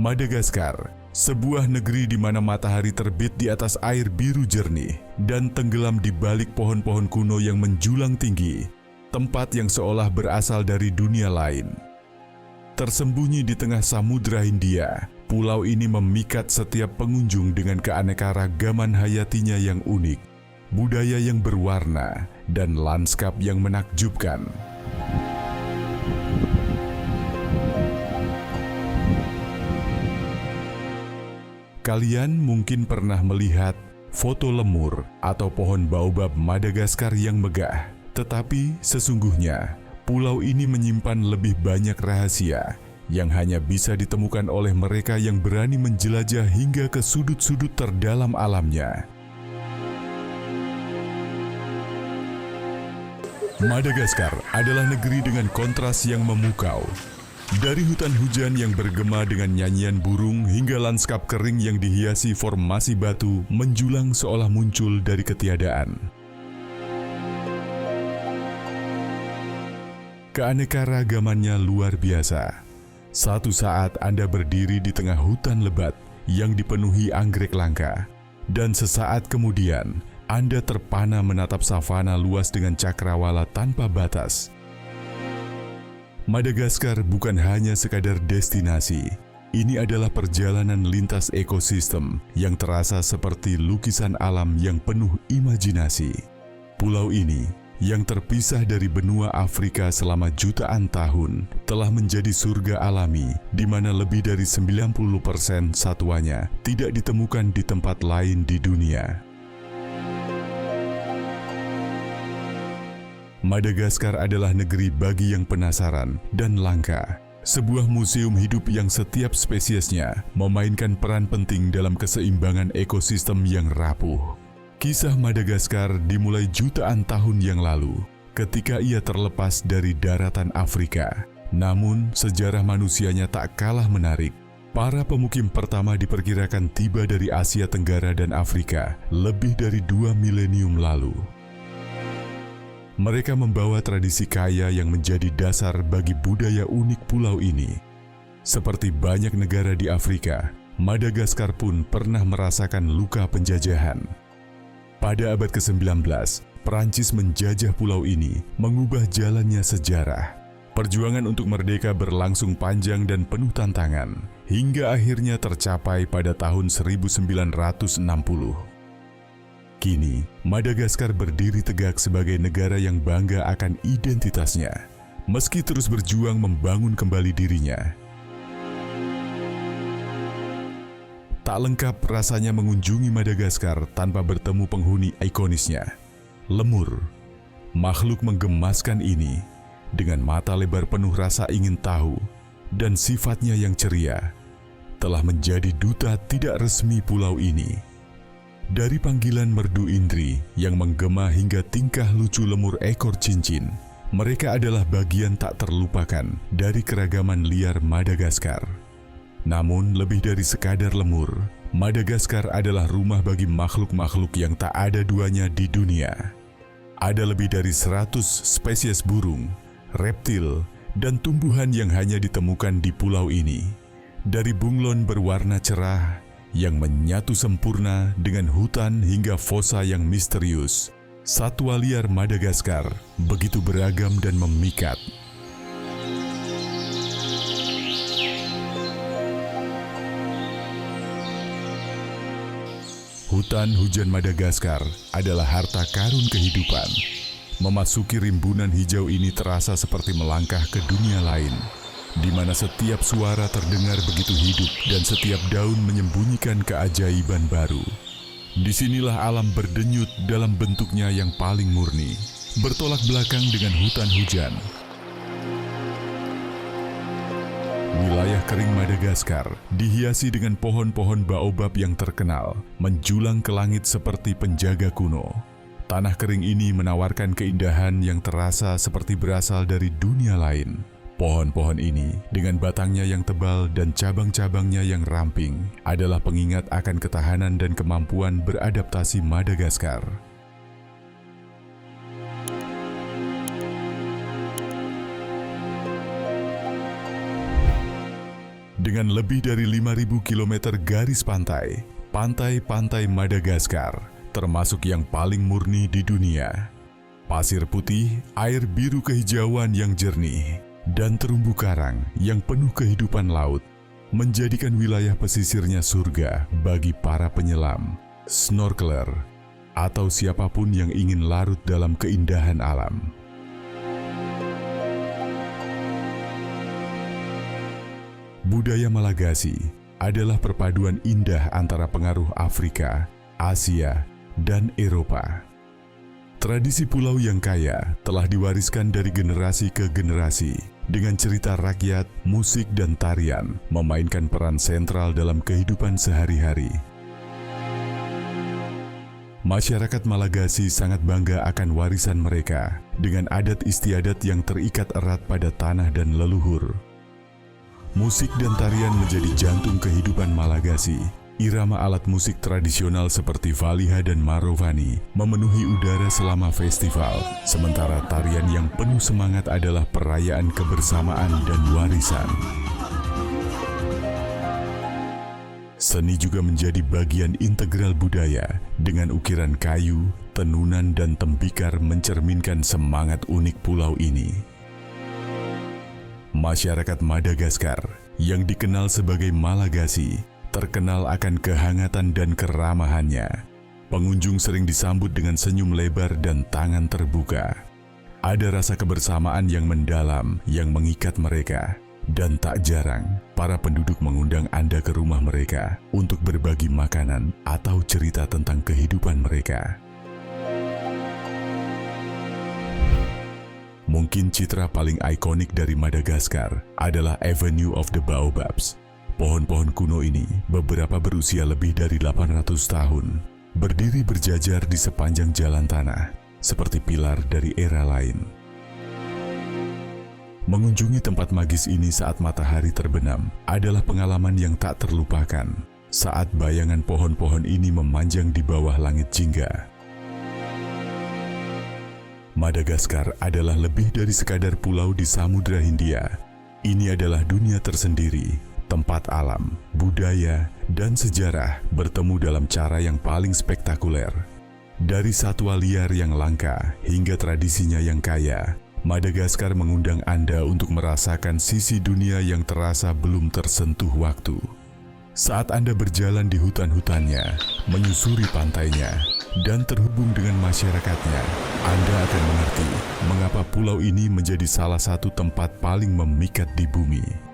Madagaskar, sebuah negeri di mana matahari terbit di atas air biru jernih dan tenggelam di balik pohon-pohon kuno yang menjulang tinggi, tempat yang seolah berasal dari dunia lain. Tersembunyi di tengah Samudra Hindia, pulau ini memikat setiap pengunjung dengan keanekaragaman hayatinya yang unik, budaya yang berwarna, dan lanskap yang menakjubkan. Kalian mungkin pernah melihat foto lemur atau pohon baobab Madagaskar yang megah, tetapi sesungguhnya pulau ini menyimpan lebih banyak rahasia yang hanya bisa ditemukan oleh mereka yang berani menjelajah hingga ke sudut-sudut terdalam alamnya. Madagaskar adalah negeri dengan kontras yang memukau. Dari hutan hujan yang bergema dengan nyanyian burung hingga lanskap kering yang dihiasi formasi batu menjulang seolah muncul dari ketiadaan. Keanekaragamannya luar biasa. Satu saat Anda berdiri di tengah hutan lebat yang dipenuhi anggrek langka, dan sesaat kemudian Anda terpana menatap savana luas dengan cakrawala tanpa batas. Madagaskar bukan hanya sekadar destinasi. Ini adalah perjalanan lintas ekosistem yang terasa seperti lukisan alam yang penuh imajinasi. Pulau ini, yang terpisah dari benua Afrika selama jutaan tahun, telah menjadi surga alami di mana lebih dari 90% satwanya tidak ditemukan di tempat lain di dunia. Madagaskar adalah negeri bagi yang penasaran dan langka. Sebuah museum hidup yang setiap spesiesnya memainkan peran penting dalam keseimbangan ekosistem yang rapuh. Kisah Madagaskar dimulai jutaan tahun yang lalu, ketika ia terlepas dari daratan Afrika. Namun, sejarah manusianya tak kalah menarik. Para pemukim pertama diperkirakan tiba dari Asia Tenggara dan Afrika lebih dari 2 milenium lalu. Mereka membawa tradisi kaya yang menjadi dasar bagi budaya unik pulau ini. Seperti banyak negara di Afrika, Madagaskar pun pernah merasakan luka penjajahan. Pada abad ke-19, Prancis menjajah pulau ini, mengubah jalannya sejarah. Perjuangan untuk merdeka berlangsung panjang dan penuh tantangan, hingga akhirnya tercapai pada tahun 1960. Kini, Madagaskar berdiri tegak sebagai negara yang bangga akan identitasnya, meski terus berjuang membangun kembali dirinya. Tak lengkap rasanya mengunjungi Madagaskar tanpa bertemu penghuni ikonisnya, lemur. Makhluk menggemaskan ini, dengan mata lebar penuh rasa ingin tahu, dan sifatnya yang ceria, telah menjadi duta tidak resmi pulau ini. Dari panggilan merdu Indri yang menggema hingga tingkah lucu lemur ekor cincin, mereka adalah bagian tak terlupakan dari keragaman liar Madagaskar. Namun lebih dari sekadar lemur, Madagaskar adalah rumah bagi makhluk-makhluk yang tak ada duanya di dunia. Ada lebih dari 100 spesies burung, reptil, dan tumbuhan yang hanya ditemukan di pulau ini. Dari bunglon berwarna cerah yang menyatu sempurna dengan hutan hingga fosa yang misterius, satwa liar Madagaskar begitu beragam dan memikat. Hutan hujan Madagaskar adalah harta karun kehidupan. Memasuki rimbunan hijau ini terasa seperti melangkah ke dunia lain, di mana setiap suara terdengar begitu hidup dan setiap daun menyembunyikan keajaiban baru. Disinilah alam berdenyut dalam bentuknya yang paling murni, bertolak belakang dengan hutan hujan. Wilayah kering Madagaskar dihiasi dengan pohon-pohon baobab yang terkenal, menjulang ke langit seperti penjaga kuno. Tanah kering ini menawarkan keindahan yang terasa seperti berasal dari dunia lain. Pohon-pohon ini, dengan batangnya yang tebal dan cabang-cabangnya yang ramping, adalah pengingat akan ketahanan dan kemampuan beradaptasi Madagaskar. Dengan lebih dari 5.000 km garis pantai, pantai-pantai Madagaskar termasuk yang paling murni di dunia. Pasir putih, air biru kehijauan yang jernih, dan terumbu karang yang penuh kehidupan laut menjadikan wilayah pesisirnya surga bagi para penyelam, snorkeler, atau siapapun yang ingin larut dalam keindahan alam. Budaya Malagasy adalah perpaduan indah antara pengaruh Afrika, Asia, dan Eropa. Tradisi pulau yang kaya telah diwariskan dari generasi ke generasi, dengan cerita rakyat, musik, dan tarian memainkan peran sentral dalam kehidupan sehari-hari. Masyarakat Malagasy sangat bangga akan warisan mereka dengan adat istiadat yang terikat erat pada tanah dan leluhur. Musik dan tarian menjadi jantung kehidupan Malagasy. Irama alat musik tradisional seperti valiha dan marovani memenuhi udara selama festival, sementara tarian yang penuh semangat adalah perayaan kebersamaan dan warisan. Seni juga menjadi bagian integral budaya, dengan ukiran kayu, tenunan, dan tembikar mencerminkan semangat unik pulau ini. Masyarakat Madagaskar yang dikenal sebagai Malagasy terkenal akan kehangatan dan keramahannya. Pengunjung sering disambut dengan senyum lebar dan tangan terbuka. Ada rasa kebersamaan yang mendalam yang mengikat mereka, dan tak jarang para penduduk mengundang Anda ke rumah mereka untuk berbagi makanan atau cerita tentang kehidupan mereka. Mungkin citra paling ikonik dari Madagaskar adalah Avenue of the Baobabs. Pohon-pohon kuno ini beberapa berusia lebih dari 800 tahun, berdiri berjajar di sepanjang jalan tanah, seperti pilar dari era lain. Mengunjungi tempat magis ini saat matahari terbenam adalah pengalaman yang tak terlupakan, saat bayangan pohon-pohon ini memanjang di bawah langit jingga. Madagaskar adalah lebih dari sekadar pulau di Samudra Hindia. Ini adalah dunia tersendiri, tempat alam, budaya, dan sejarah bertemu dalam cara yang paling spektakuler. Dari satwa liar yang langka hingga tradisinya yang kaya, Madagaskar mengundang Anda untuk merasakan sisi dunia yang terasa belum tersentuh waktu. Saat Anda berjalan di hutan-hutannya, menyusuri pantainya, dan terhubung dengan masyarakatnya, Anda akan mengerti mengapa pulau ini menjadi salah satu tempat paling memikat di bumi.